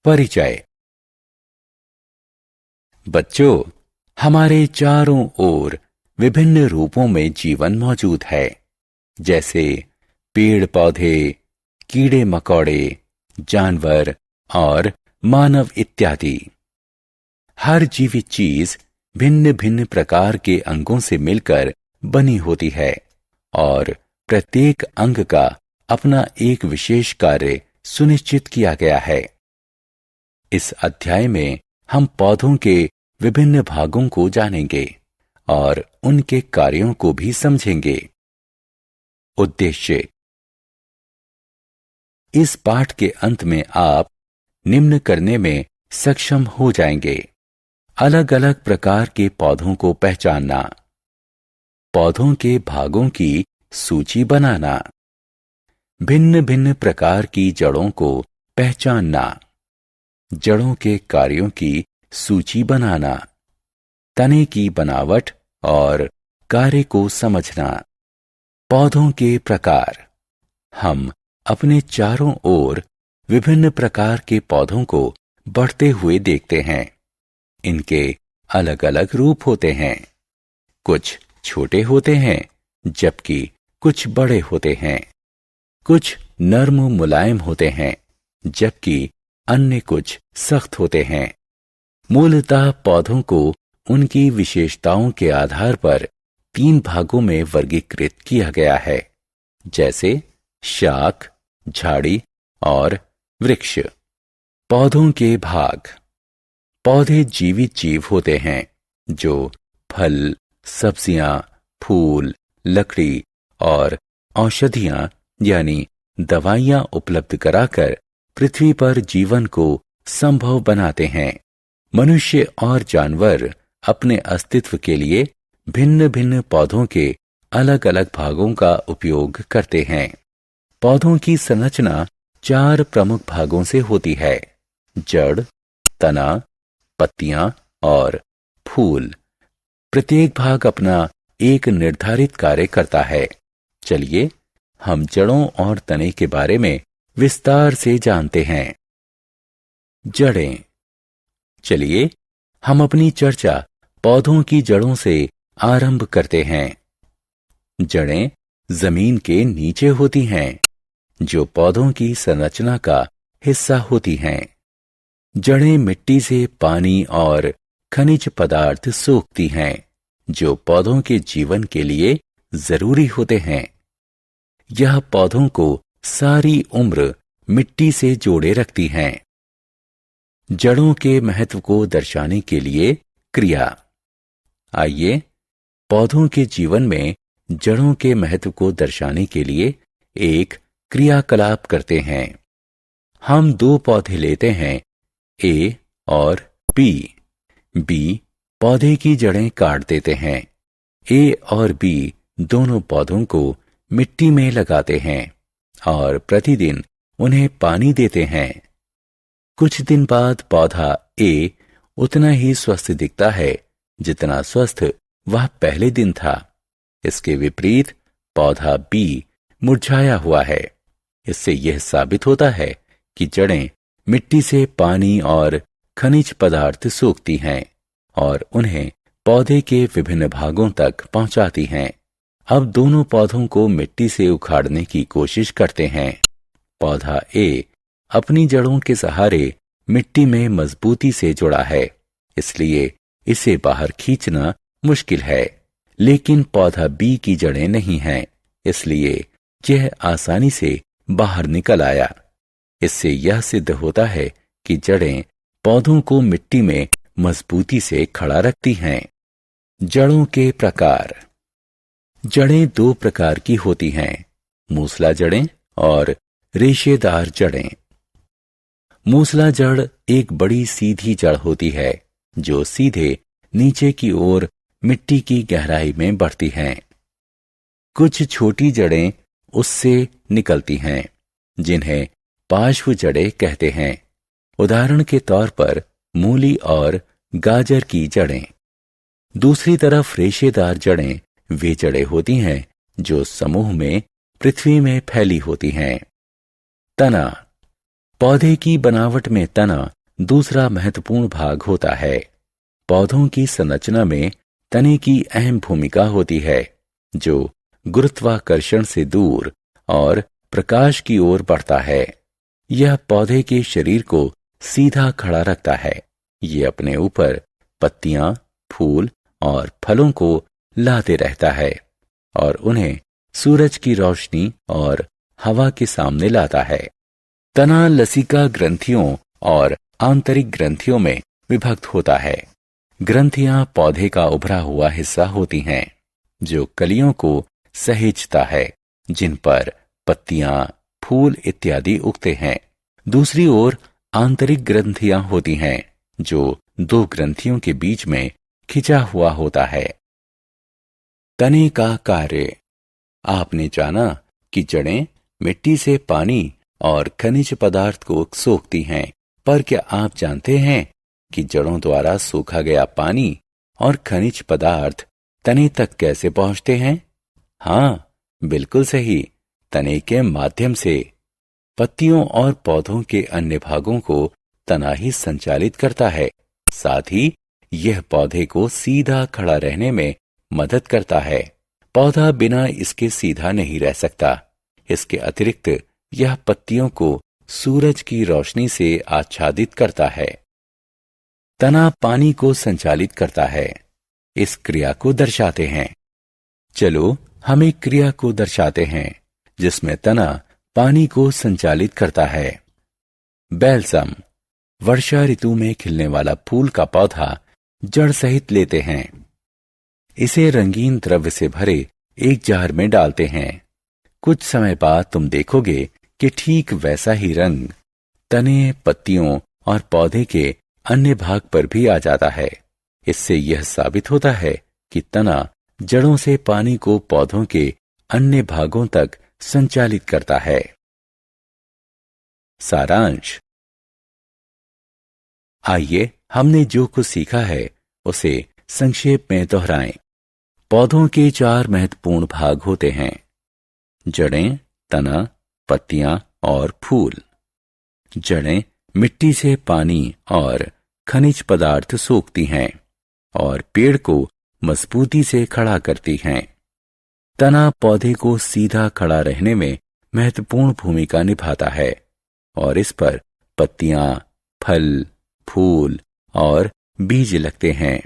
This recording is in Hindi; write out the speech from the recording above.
परिचय। बच्चों, हमारे चारों ओर विभिन्न रूपों में जीवन मौजूद है, जैसे पेड़ पौधे, कीड़े मकोड़े, जानवर और मानव इत्यादि। हर जीवित चीज भिन्न भिन्न प्रकार के अंगों से मिलकर बनी होती है और प्रत्येक अंग का अपना एक विशेष कार्य सुनिश्चित किया गया है। इस अध्याय में हम पौधों के विभिन्न भागों को जानेंगे और उनके कार्यों को भी समझेंगे। उद्देश्य। इस पाठ के अंत में आप निम्न करने में सक्षम हो जाएंगे: अलग अलग प्रकार के पौधों को पहचानना, पौधों के भागों की सूची बनाना, भिन्न भिन्न प्रकार की जड़ों को पहचानना, जड़ों के कार्यों की सूची बनाना, तने की बनावट और कार्य को समझना। पौधों के प्रकार। हम अपने चारों ओर विभिन्न प्रकार के पौधों को बढ़ते हुए देखते हैं। इनके अलग अलग रूप होते हैं। कुछ छोटे होते हैं जबकि कुछ बड़े होते हैं। कुछ नर्म मुलायम होते हैं जबकि अन्य कुछ सख्त होते हैं। मूलतः पौधों को उनकी विशेषताओं के आधार पर 3 भागों में वर्गीकृत किया गया है, जैसे शाख, झाड़ी और वृक्ष। पौधों के भाग। पौधे जीवित जीव होते हैं जो फल, सब्जियां, फूल, लकड़ी और औषधियां यानी दवाइयां उपलब्ध कराकर पृथ्वी पर जीवन को संभव बनाते हैं। मनुष्य और जानवर अपने अस्तित्व के लिए भिन्न भिन्न पौधों के अलग अलग भागों का उपयोग करते हैं। पौधों की संरचना 4 प्रमुख भागों से होती है: जड़, तना, पत्तियां और फूल। प्रत्येक भाग अपना एक निर्धारित कार्य करता है। चलिए हम जड़ों और तने के बारे में विस्तार से जानते हैं। जड़ें। चलिए हम अपनी चर्चा पौधों की जड़ों से आरंभ करते हैं। जड़ें जमीन के नीचे होती हैं, जो पौधों की संरचना का हिस्सा होती हैं। जड़ें मिट्टी से पानी और खनिज पदार्थ सोखती हैं, जो पौधों के जीवन के लिए जरूरी होते हैं। यह पौधों को सारी उम्र मिट्टी से जोड़े रखती हैं। जड़ों के महत्व को दर्शाने के लिए क्रिया। आइए पौधों के जीवन में जड़ों के महत्व को दर्शाने के लिए एक क्रियाकलाप करते हैं। हम 2 पौधे लेते हैं, ए और बी। बी पौधे की जड़ें काट देते हैं। ए और बी दोनों पौधों को मिट्टी में लगाते हैं और प्रतिदिन उन्हें पानी देते हैं। कुछ दिन बाद पौधा ए उतना ही स्वस्थ दिखता है जितना स्वस्थ वह पहले दिन था। इसके विपरीत पौधा बी मुरझाया हुआ है। इससे यह साबित होता है कि जड़ें मिट्टी से पानी और खनिज पदार्थ सोखती हैं और उन्हें पौधे के विभिन्न भागों तक पहुंचाती हैं। अब दोनों पौधों को मिट्टी से उखाड़ने की कोशिश करते हैं। पौधा ए अपनी जड़ों के सहारे मिट्टी में मजबूती से जुड़ा है, इसलिए इसे बाहर खींचना मुश्किल है। लेकिन पौधा बी की जड़ें नहीं हैं, इसलिए यह आसानी से बाहर निकल आया। इससे यह सिद्ध होता है कि जड़ें पौधों को मिट्टी में मजबूती से खड़ा रखती हैं। जड़ों के प्रकार। जड़ें 2 प्रकार की होती हैं: मूसला जड़ें और रेशेदार जड़ें। मूसला जड़ एक बड़ी सीधी जड़ होती है जो सीधे नीचे की ओर मिट्टी की गहराई में बढ़ती हैं। कुछ छोटी जड़ें उससे निकलती हैं, जिन्हें पार्श्व जड़ें कहते हैं। उदाहरण के तौर पर मूली और गाजर की जड़ें। दूसरी तरफ रेशेदार जड़ें वे जड़ें होती हैं जो समूह में पृथ्वी में फैली होती हैं। तना। पौधे की बनावट में तना दूसरा महत्वपूर्ण भाग होता है। पौधों की संरचना में तने की अहम भूमिका होती है, जो गुरुत्वाकर्षण से दूर और प्रकाश की ओर बढ़ता है। यह पौधे के शरीर को सीधा खड़ा रखता है। ये अपने ऊपर पत्तियां, फूल और फलों को लाते रहता है और उन्हें सूरज की रोशनी और हवा के सामने लाता है। तना लसिका ग्रंथियों और आंतरिक ग्रंथियों में विभक्त होता है। ग्रंथियां पौधे का उभरा हुआ हिस्सा होती हैं, जो कलियों को सहेजता है, जिन पर पत्तियां, फूल इत्यादि उगते हैं। दूसरी ओर आंतरिक ग्रंथियां होती हैं, जो दो ग्रंथियों के बीच में खिंचा हुआ होता है। तने का कार्य। आपने जाना कि जड़ें मिट्टी से पानी और खनिज पदार्थ को सोखती हैं, पर क्या आप जानते हैं कि जड़ों द्वारा सोखा गया पानी और खनिज पदार्थ तने तक कैसे पहुंचते हैं? हाँ, बिल्कुल सही, तने के माध्यम से। पत्तियों और पौधों के अन्य भागों को तना ही संचालित करता है। साथ ही यह पौधे को सीधा खड़ा रहने में मदद करता है। पौधा बिना इसके सीधा नहीं रह सकता। इसके अतिरिक्त यह पत्तियों को सूरज की रोशनी से आच्छादित करता है। तना पानी को संचालित करता है। इस क्रिया को दर्शाते हैं। चलो हम एक क्रिया को दर्शाते हैं जिसमें तना पानी को संचालित करता है। बैल्सम, वर्षा ऋतु में खिलने वाला फूल का पौधा जड़ सहित लेते हैं। इसे रंगीन द्रव्य से भरे एक जार में डालते हैं। कुछ समय बाद तुम देखोगे कि ठीक वैसा ही रंग तने, पत्तियों और पौधे के अन्य भाग पर भी आ जाता है। इससे यह साबित होता है कि तना जड़ों से पानी को पौधों के अन्य भागों तक संचालित करता है। सारांश। आइए हमने जो कुछ सीखा है उसे संक्षेप में दोहराएं। पौधों के 4 महत्वपूर्ण भाग होते हैं: जड़ें, तना, पत्तियां और फूल। जड़ें मिट्टी से पानी और खनिज पदार्थ सोखती हैं और पेड़ को मजबूती से खड़ा करती हैं। तना पौधे को सीधा खड़ा रहने में महत्वपूर्ण भूमिका निभाता है और इस पर पत्तियां, फल, फूल और बीज लगते हैं।